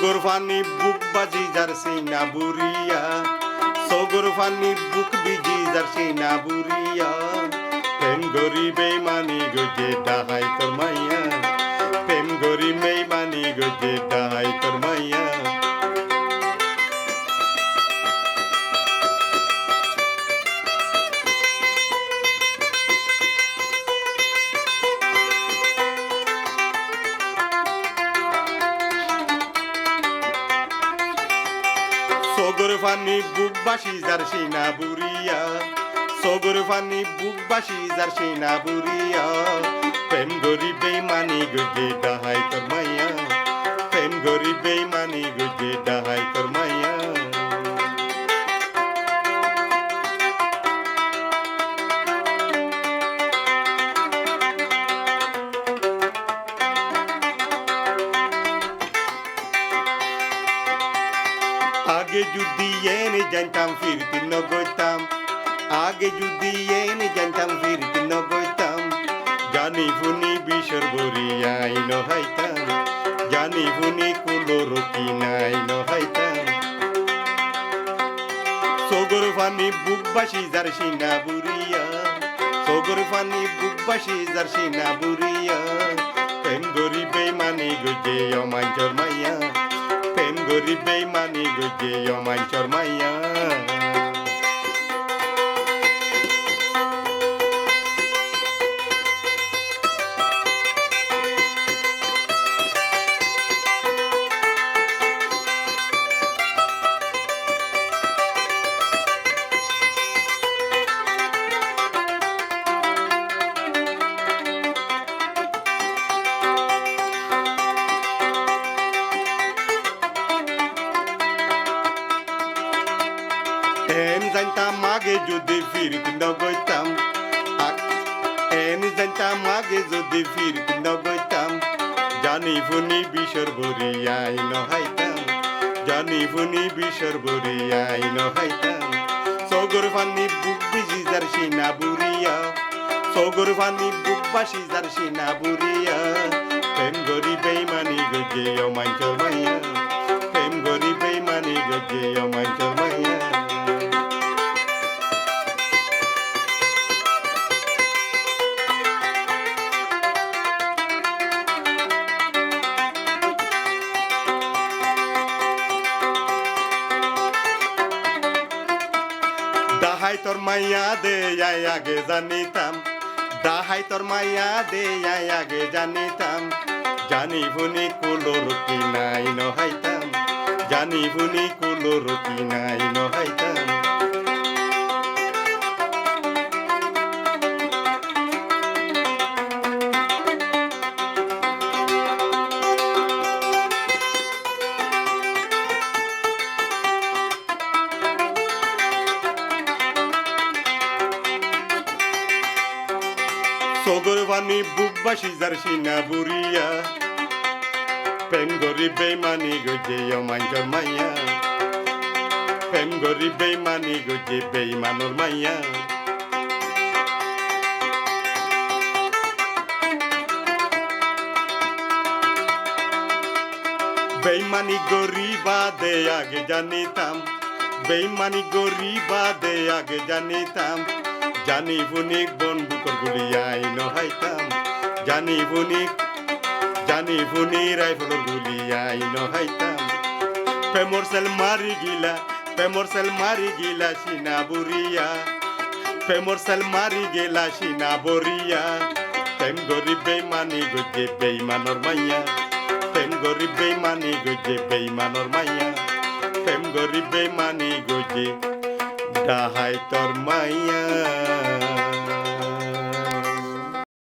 সগর funny বুক বাজি যার সিনা বুড়িয়া সগর funny বুক busy যার সিনা বুড়িয়া প্রেম গরিবে মানি গজে ডাহাই তোর মাইয়া প্রেম গরিবে মানি গজে ডাহাই তোর মাইয়া সগর ফানি বুক বাসি যার সিনা বুড়িয়া সগর ফানি বুক বাসি যার সিনা বুড়িয়া প্রেম গরিবে মানি গজে ডাহাই তোর মাইয়া প্রেম গরিবে মানি গজে ডাহাই তোর মাইয়া আগে যদি এনে জানতাম ফিরতি নগইতাম আগে যদি এনে জানতাম ফিরতি নগইতাম জানি ফুনি বিষর বরিয়াই নহাইতাম জানি ফুনি কুলোর কিনাই নহাইতাম সগর ফানি বুক বাসি যার সিনা বুড়িয়া সগর ফানি বুক বাসি যার সিনা বুড়িয়া প্রেম গরিবে মানি গজে অমাঞ্চর মাইয়া প্রেম গরিবে মানি গজে অমাঞ্চর মাইয়া এন জানতাম আগে যদি ফিরতি নগইতাম এন জানতাম আগে যদি ফিরতি নগইতাম জানি ফুনি বিষর বরিয়াই নহাইতাম জানি ফুনি বিষর বরিয়াই নহাইতাম সগর ফানি বুক বিজি যার সিনা বুড়িয়া সগর ফানি বুক বাসি যার সিনা বুড়িয়া প্রেম গরিবে মানি গজে অমাঞ্চর মাইয়া প্রেম গরিবে মানি গজে অমাঞ্চর মাইয়া দাহাই তোর মাইয়া দে আগে জানিতাম দাহাই তোর মাইয়া দে আগে জানিতাম জানি ফুনি কুলোর কিনাই নহাইতাম জানি ফুনি কুলোর কিনাই নহাইতাম সগর ফানি বুক বাসি যার সিনা বুড়িয়া প্রেম গরিবে মানি গজে অমাঞ্চর মাইয়া প্রেম গরিবে মানি গজে বেইমানর মাইয়া বেইমানি গরিবা দে আগে জানিতাম বেইমানি গরিবা দে আগে জানিতাম জানি ফুনিক বন্দুকর গুলিয়াই নহাইতাম জানি ফুনি রাইফলর গুলিয়াই নহাইতাম প্রেমর সেল মারি গিলা সিনা বুড়িয়া প্রেমর সেল মারি গেলা সিনা বরিয়া প্রেম গরিবে মানি গজে বেইমানর মাইয়া প্রেম গরিবে মানি গজে বেইমানর মাইয়া প্রেম গরিবে মানি গজে ডাহাই তোর মাইয়া